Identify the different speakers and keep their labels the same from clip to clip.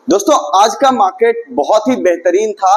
Speaker 1: दोस्तों आज का मार्केट बहुत ही बेहतरीन था,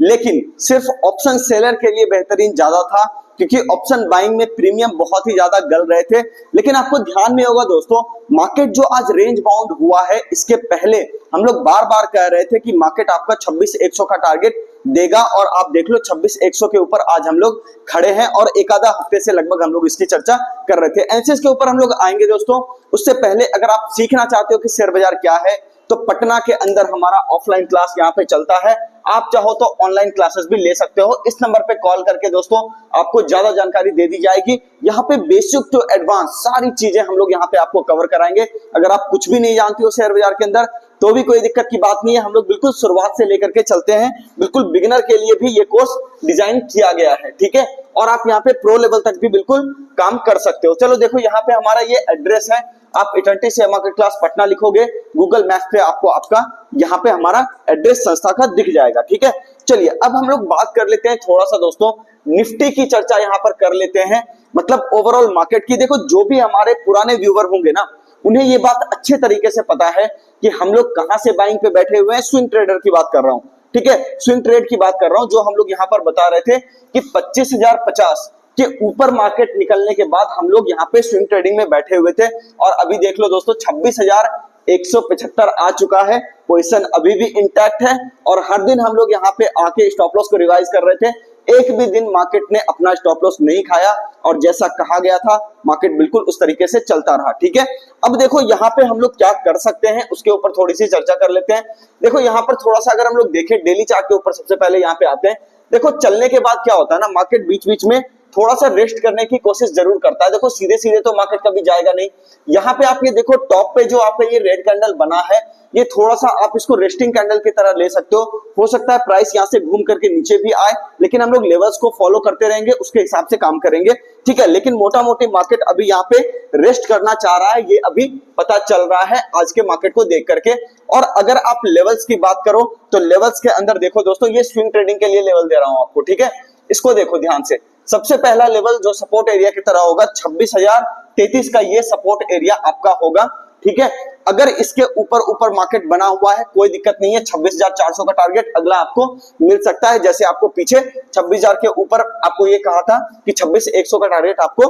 Speaker 1: लेकिन सिर्फ ऑप्शन सेलर के लिए बेहतरीन ज्यादा था क्योंकि ऑप्शन बाइंग में प्रीमियम बहुत ही ज्यादा गल रहे थे। लेकिन आपको ध्यान में होगा दोस्तों, मार्केट जो आज रेंज बाउंड हुआ है, इसके पहले हम लोग बार बार कह रहे थे कि मार्केट आपका 26,100 का टारगेट देगा और आप देख लो 26,100 के ऊपर आज हम लोग खड़े हैं और एक आधा हफ्ते से लगभग हम लोग इसकी चर्चा कर रहे थे। एनएसएस के ऊपर हम लोग आएंगे दोस्तों। उससे पहले अगर आप सीखना चाहते हो कि शेयर बाजार क्या है, तो पटना के अंदर हमारा ऑफलाइन क्लास यहाँ पे चलता है। आप चाहो तो ऑनलाइन क्लासेस भी ले सकते हो। इस नंबर पे कॉल करके दोस्तों आपको ज्यादा जानकारी दे दी जाएगी। यहाँ पे बेसिक टू एडवांस सारी चीजें हम लोग यहाँ पे आपको कवर कराएंगे। अगर आप कुछ भी नहीं जानते हो शेयर बाजार के अंदर तो भी कोई दिक्कत की बात नहीं है। हम लोग बिल्कुल शुरुआत से लेकर के चलते हैं। बिल्कुल बिगिनर के लिए भी ये कोर्स डिजाइन किया गया है, ठीक है। और आप यहाँ पे प्रो लेवल तक भी बिल्कुल काम कर सकते हो। चलो देखो, यहाँ पे हमारा ये एड्रेस है। आप eternity share market class Patna लिखोगे, गूगल मैप पे आपको आपका यहाँ पे हमारा एड्रेस संस्था का दिख जाएगा, ठीक है। चलिए अब हम लोग बात कर लेते हैं थोड़ा सा दोस्तों निफ्टी की चर्चा यहाँ पर कर लेते हैं, मतलब ओवरऑल मार्केट की। देखो जो भी हमारे पुराने व्यूअर होंगे ना, उन्हें ये बात अच्छे तरीके से पता है कि हम लोग कहां से बाइंग पे बैठे हुए हैं। स्विंग ट्रेडर की बात कर रहा हूं, ठीक है, स्विंग ट्रेड की बात कर रहा हूं। जो हम लोग यहाँ पर बता रहे थे कि 25,050 के ऊपर मार्केट निकलने के बाद हम लोग यहाँ पे स्विंग ट्रेडिंग में बैठे हुए थे और अभी देख लो दोस्तों 26,175 आ चुका है। पोजीशन अभी भी इंटैक्ट है और हर दिन हम लोग यहाँ पे आके स्टॉप लॉस को रिवाइज कर रहे थे। एक भी दिन मार्केट ने अपना स्टॉप लॉस नहीं खाया और जैसा कहा गया था मार्केट बिल्कुल उस तरीके से चलता रहा, ठीक है। अब देखो यहाँ पे हम लोग क्या कर सकते हैं उसके ऊपर थोड़ी सी चर्चा कर लेते हैं। देखो यहाँ पर थोड़ा सा अगर हम लोग देखें डेली चार्ट के ऊपर, सबसे पहले यहाँ पे आते हैं। देखो चलने के बाद क्या होता है ना, मार्केट बीच बीच में थोड़ा सा रेस्ट करने की कोशिश जरूर करता है। देखो सीधे सीधे तो मार्केट कभी जाएगा नहीं। यहाँ पे आप ये देखो टॉप पे जो आपका ये रेड कैंडल बना है, ये थोड़ा सा आप इसको रेस्टिंग कैंडल की तरह ले सकते हो सकता है प्राइस यहाँ से घूम करके नीचे भी आए, लेकिन हम लोग लेवल्स को फॉलो करते रहेंगे, उसके हिसाब से काम करेंगे, ठीक है। लेकिन मोटा मोटी मार्केट अभी यहाँ पे रेस्ट करना चाह रहा है, ये अभी पता चल रहा है आज के मार्केट को देख करके। और अगर आप लेवल्स की बात करो तो लेवल्स के अंदर देखो दोस्तों, ये स्विंग ट्रेडिंग के लिए लेवल दे रहा हूं आपको, ठीक है। इसको देखो ध्यान से। सबसे पहला लेवल जो सपोर्ट एरिया की तरह होगा 26,033 का ये सपोर्ट एरिया आपका होगा, ठीक है। अगर इसके ऊपर ऊपर मार्केट बना हुआ है कोई दिक्कत नहीं है, 26,400 का टारगेट अगला आपको मिल सकता है। जैसे आपको पीछे 26,000 के ऊपर आपको ये कहा था कि 26,100 का टारगेट आपको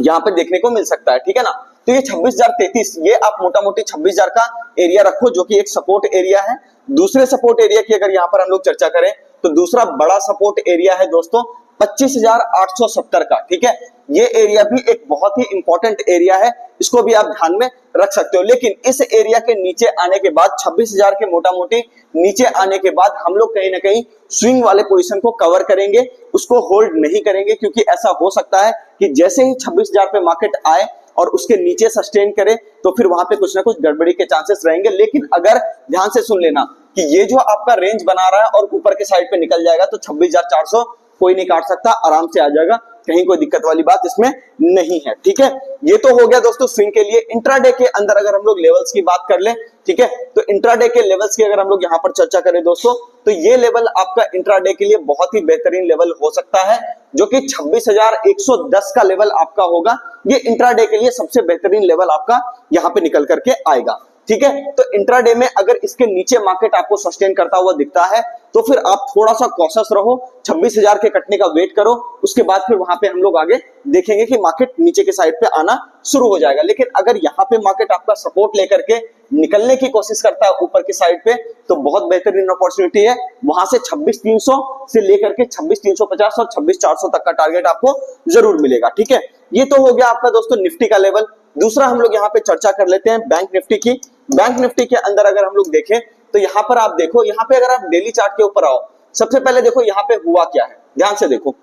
Speaker 1: यहाँ पे देखने को मिल सकता है, ठीक है ना। तो ये 26,033 ये आप मोटा मोटी 26,000 का एरिया रखो जो कि एक सपोर्ट एरिया है। दूसरे सपोर्ट एरिया की अगर यहाँ पर हम लोग चर्चा करें तो दूसरा बड़ा सपोर्ट एरिया है दोस्तों 25,870 का, ठीक है। ये एरिया भी एक बहुत ही इंपॉर्टेंट एरिया है, इसको भी आप ध्यान में रख सकते हो। लेकिन इस एरिया के नीचे आने के बाद 26,000 के मोटा मोटी नीचे आने के बाद हम लोग कहीं ना कहीं स्विंग वाले पोजीशन को कवर करेंगे, उसको होल्ड नहीं करेंगे, क्योंकि ऐसा हो सकता है कि जैसे ही 26,000 पे मार्केट आए और उसके नीचे सस्टेन करे तो फिर वहां पे कुछ ना कुछ गड़बड़ी के चांसेस रहेंगे। लेकिन अगर ध्यान से सुन लेना कि ये जो आपका रेंज बना रहा है और ऊपर के साइड पे निकल जाएगा तो 26,400 कोई नहीं काट सकता, आराम से आ जाएगा, कहीं कोई दिक्कत वाली बात इसमें नहीं है, ठीक है। ये तो हो गया दोस्तों स्विंग के लिए। इंट्राडे के अंदर अगर हम लोग लेवल्स की बात कर ले, ठीक है, तो इंट्राडे के लेवल्स की अगर हम लोग यहाँ पर चर्चा करें दोस्तों, तो ये लेवल आपका इंट्राडे के लिए बहुत ही बेहतरीन लेवल हो सकता है, जो कि 26,110 का लेवल आपका होगा। ये इंट्राडे के लिए सबसे बेहतरीन लेवल आपका यहाँ पे निकल करके आएगा, ठीक है। तो इंट्राडे में अगर इसके नीचे मार्केट आपको सस्टेन करता हुआ दिखता है तो फिर आप थोड़ा सा कॉशियस रहो, 26,000 के कटने का वेट करो, उसके बाद फिर वहां पे हम लोग आगे देखेंगे कि मार्केट नीचे के साइड पे आना शुरू हो जाएगा। लेकिन अगर यहाँ पे मार्केट आपका सपोर्ट लेकर के निकलने की कोशिश करता है ऊपर की साइड पे, तो बहुत बेहतरीन अपॉर्चुनिटी है। वहां से 26,300 से लेकर के 26,350 और 26,400 तक का टारगेट आपको जरूर मिलेगा, ठीक है। ये तो हो गया आपका दोस्तों निफ्टी का लेवल। दूसरा हम लोग यहाँ पे चर्चा कर लेते हैं बैंक निफ्टी की। बैंक निफ्टी के अंदर अगर हम लोग देखें तो यहाँ पर आप देखो, यहाँ पे अगर आप डेली चार्ट के ऊपर आओ, सबसे पहले देखो यहाँ पे हुआ क्या है, ध्यान से देखो।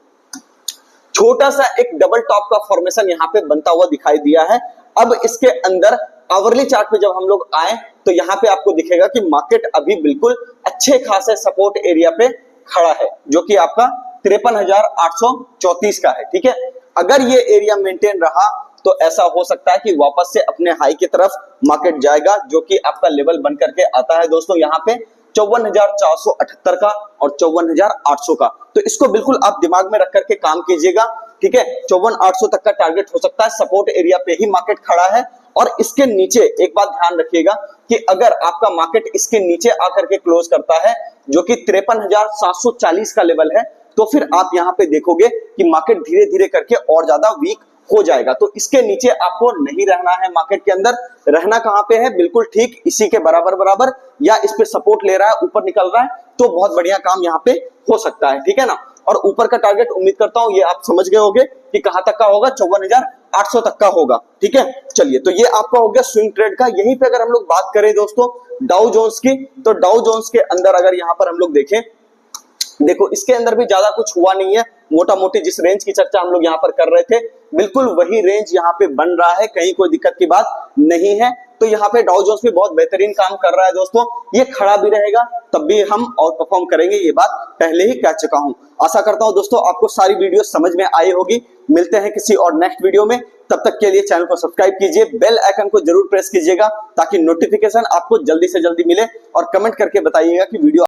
Speaker 1: छोटा सा एक डबल टॉप का फॉर्मेशन यहाँ पे बनता हुआ दिखाई दिया है। अब इसके अंदर आवरली चार्ट पे जब हम लोग आए तो यहाँ पे आपको दिखेगा कि मार्केट अभी बिल्कुल अच्छे खासे सपोर्ट एरिया पे खड़ा है, जो कि आपका 53,834 का है, ठीक है। अगर ये एरिया मेंटेन रहा तो ऐसा हो सकता है कि वापस से अपने हाई की तरफ मार्केट जाएगा, जो कि आपका लेवल बन करके आता है दोस्तों यहाँ पे 54,478 का और 54,800 का। तो इसको बिल्कुल आप दिमाग में रख करके काम कीजिएगा, ठीक है। 54,800 तक का टारगेट हो सकता है, सपोर्ट एरिया पे ही मार्केट खड़ा है और इसके नीचे एक बात ध्यान रखिएगा कि अगर आपका मार्केट इसके नीचे आकर के क्लोज करता है जो कि 53,740 का लेवल है, तो फिर आप यहां पे देखोगे कि मार्केट धीरे धीरे करके और ज्यादा वीक हो जाएगा। तो इसके नीचे आपको नहीं रहना है, मार्केट के अंदर रहना कहां पे है, बिल्कुल ठीक इसी के बराबर बराबर, या इस पे सपोर्ट ले रहा है, ऊपर निकल रहा है, तो बहुत बढ़िया काम यहां पे हो सकता है, ठीक है ना। और ऊपर का टारगेट उम्मीद करता हूं ये आप समझ गए होंगे कि कहां तक का होगा, 54,800 तक का होगा, ठीक है। चलिए, तो ये आपका हो गया स्विंग ट्रेड का। यहीं पे अगर हम लोग बात करें दोस्तों डाउ जोन्स की, तो डाउ जोन्स के अंदर अगर यहां पर हम लोग देखें, देखो इसके अंदर भी ज्यादा कुछ हुआ नहीं है, मोटा मोटी जिस रेंज की चर्चा हम लोग यहाँ पर कर रहे थे बिल्कुल वही रेंज यहाँ पे बन रहा है, कहीं कोई दिक्कत की बात नहीं है। तो यहाँ पे डाउ जोन्स भी बहुत बेहतरीन काम कर रहा है दोस्तों, ये खड़ा भी रहेगा तब भी हम आउट परफॉर्म करेंगे, ये बात पहले ही कह चुका हूं। आशा करता हूं दोस्तों आपको सारी वीडियो समझ में आई होगी। मिलते हैं किसी और नेक्स्ट वीडियो में, तब तक के लिए चैनल को सब्सक्राइब कीजिए, बेल आइकन को जरूर प्रेस कीजिएगा ताकि नोटिफिकेशन आपको जल्दी से जल्दी मिले, और कमेंट करके बताइएगा कि वीडियो